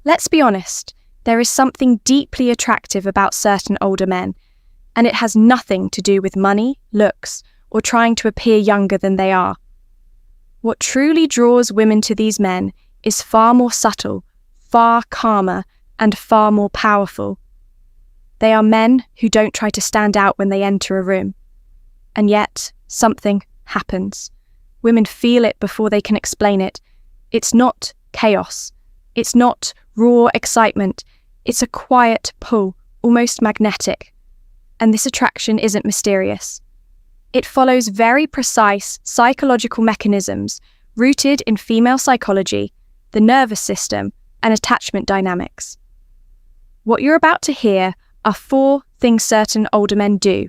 Let's be honest, there is something deeply attractive about certain older men, and it has nothing to do with money, looks, or trying to appear younger than they are. What truly draws women to these men is far more subtle, far calmer, and far more powerful. They are men who don't try to stand out when they enter a room. And yet, something happens. Women feel it before they can explain it. It's not chaos. It's not raw excitement. It's a quiet pull, almost magnetic. And this attraction isn't mysterious. It follows very precise psychological mechanisms rooted in female psychology, the nervous system, and attachment dynamics. What you're about to hear are 4 things certain older men do,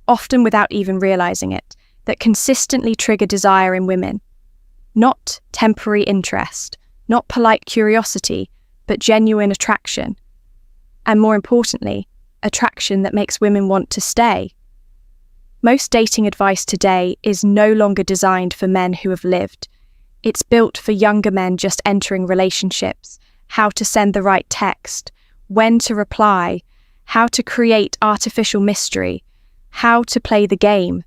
often without even realizing it, that consistently trigger desire in women. Not temporary interest, not polite curiosity, but genuine attraction. And more importantly, attraction that makes women want to stay. Most dating advice today is no longer designed for men who have lived. It's built for younger men just entering relationships, how to send the right text, when to reply, how to create artificial mystery, how to play the game.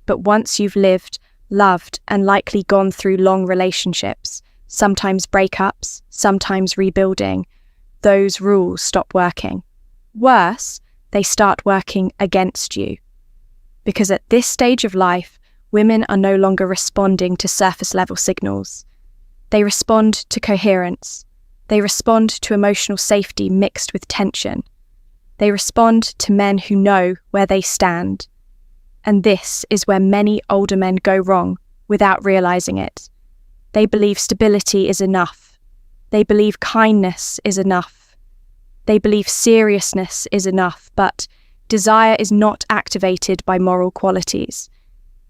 But once you've lived, loved, and likely gone through long relationships, sometimes breakups, sometimes rebuilding, those rules stop working. Worse, they start working against you. Because at this stage of life, women are no longer responding to surface-level signals. They respond to coherence. They respond to emotional safety mixed with tension. They respond to men who know where they stand. And this is where many older men go wrong without realizing it. They believe stability is enough. They believe kindness is enough. They believe seriousness is enough, but desire is not activated by moral qualities.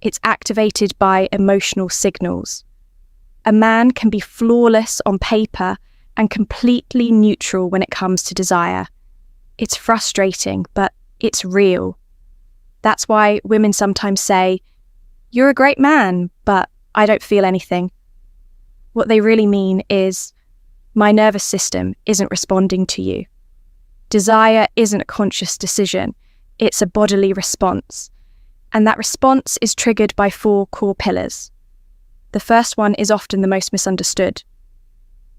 It's activated by emotional signals. A man can be flawless on paper and completely neutral when it comes to desire. It's frustrating, but it's real. That's why women sometimes say, "You're a great man, but I don't feel anything." What they really mean is, my nervous system isn't responding to you. Desire isn't a conscious decision, it's a bodily response. And that response is triggered by 4 core pillars. The first one is often the most misunderstood.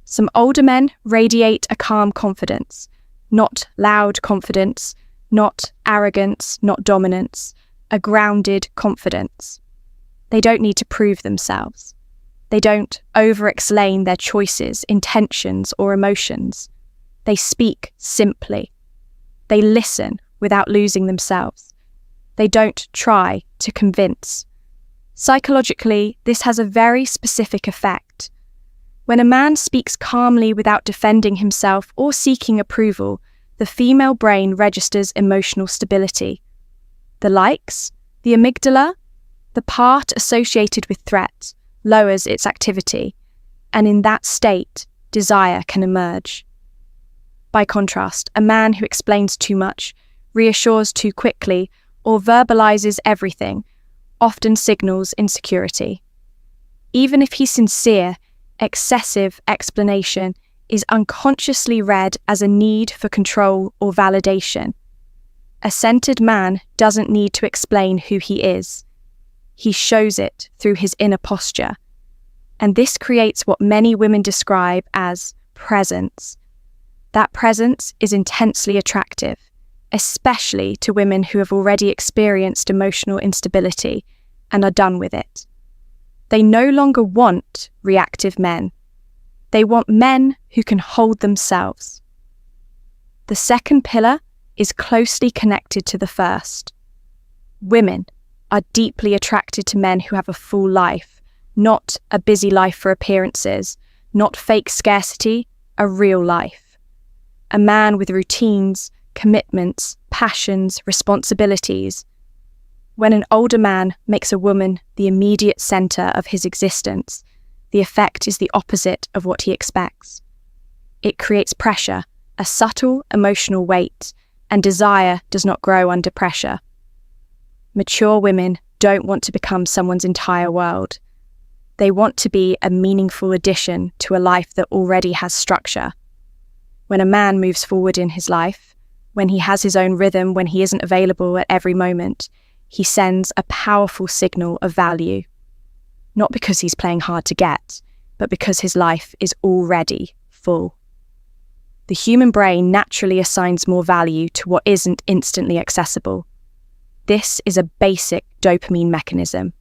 Some older men radiate a calm confidence, not loud confidence, not arrogance, not dominance, a grounded confidence. They don't need to prove themselves. They don't over-explain their choices, intentions, or emotions. They speak simply. They listen without losing themselves. They don't try to convince. Psychologically, this has a very specific effect. When a man speaks calmly without defending himself or seeking approval, the female brain registers emotional stability. The likes, the amygdala, the part associated with threat, lowers its activity, and in that state, desire can emerge. By contrast, a man who explains too much, reassures too quickly, or verbalizes everything often signals insecurity. Even if he's sincere, excessive explanation is unconsciously read as a need for control or validation. A centered man doesn't need to explain who he is. He shows it through his inner posture. And this creates what many women describe as presence. That presence is intensely attractive, especially to women who have already experienced emotional instability and are done with it. They no longer want reactive men. They want men who can hold themselves. The second pillar is closely connected to the first. Women are deeply attracted to men who have a full life, not a busy life for appearances, not fake scarcity, a real life. A man with routines, commitments, passions, responsibilities. When an older man makes a woman the immediate center of his existence, the effect is the opposite of what he expects. It creates pressure, a subtle emotional weight, and desire does not grow under pressure. Mature women don't want to become someone's entire world. They want to be a meaningful addition to a life that already has structure. When a man moves forward in his life, when he has his own rhythm, when he isn't available at every moment, he sends a powerful signal of value. Not because he's playing hard to get, but because his life is already full. The human brain naturally assigns more value to what isn't instantly accessible. This is a basic dopamine mechanism.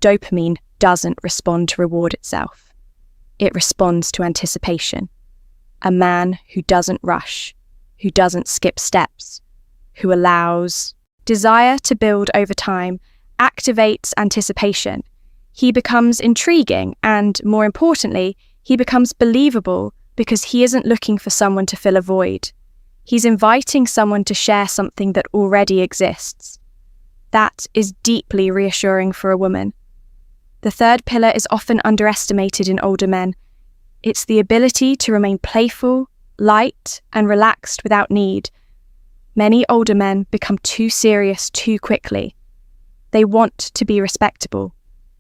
Dopamine doesn't respond to reward itself. It responds to anticipation. A man who doesn't rush, who doesn't skip steps, who allows desire to build over time, activates anticipation. He becomes intriguing and, more importantly, he becomes believable because he isn't looking for someone to fill a void. He's inviting someone to share something that already exists. That is deeply reassuring for a woman. The third pillar is often underestimated in older men. It's the ability to remain playful, light, and relaxed without need. Many older men become too serious too quickly. They want to be respectable.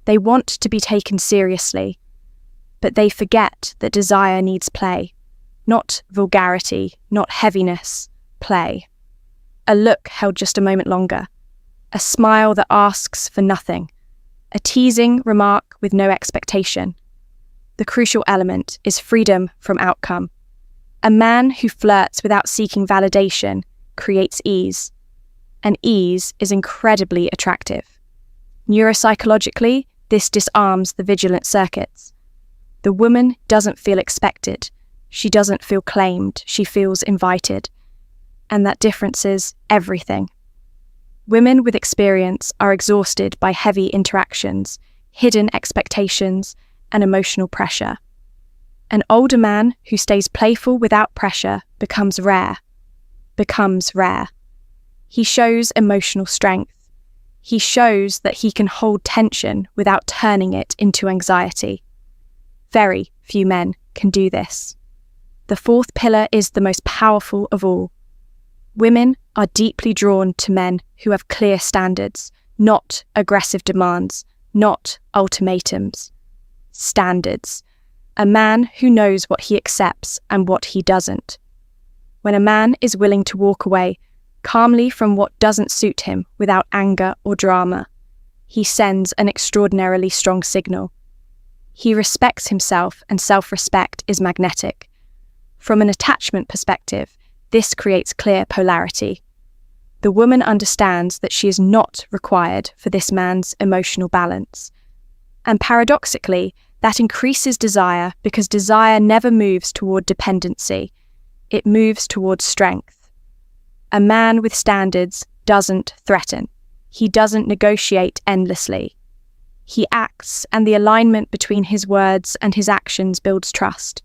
They want to be taken seriously. But they forget that desire needs play. Not vulgarity, not heaviness, play. A look held just a moment longer. A smile that asks for nothing. A teasing remark with no expectation. The crucial element is freedom from outcome. A man who flirts without seeking validation creates ease. And ease is incredibly attractive. Neuropsychologically, this disarms the vigilant circuits. The woman doesn't feel expected. She doesn't feel claimed. She feels invited. And that differences everything. Women with experience are exhausted by heavy interactions, hidden expectations, and emotional pressure. An older man who stays playful without pressure becomes rare. He shows emotional strength. He shows that he can hold tension without turning it into anxiety. Very few men can do this. The fourth pillar is the most powerful of all. Women are deeply drawn to men who have clear standards, not aggressive demands, not ultimatums. Standards. A man who knows what he accepts and what he doesn't. When a man is willing to walk away calmly from what doesn't suit him without anger or drama, he sends an extraordinarily strong signal. He respects himself, and self-respect is magnetic. From an attachment perspective, this creates clear polarity. The woman understands that she is not required for this man's emotional balance. And paradoxically, that increases desire because desire never moves toward dependency. It moves toward strength. A man with standards doesn't threaten. He doesn't negotiate endlessly. He acts, and the alignment between his words and his actions builds trust.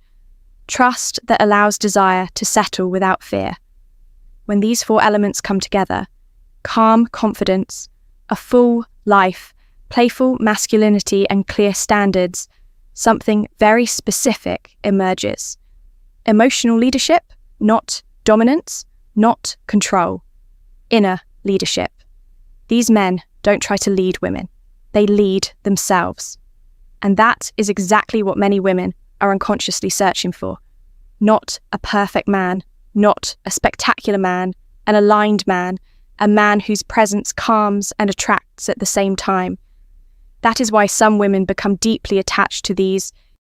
Trust that allows desire to settle without fear. When these four elements come together, calm confidence, a full life, playful masculinity, and clear standards, something very specific emerges. Emotional leadership, not dominance, not control. Inner leadership. These men don't try to lead women. They lead themselves. And that is exactly what many women are unconsciously searching for. Not a perfect man, not a spectacular man, an aligned man, a man whose presence calms and attracts at the same time. That is why some women become deeply attached to these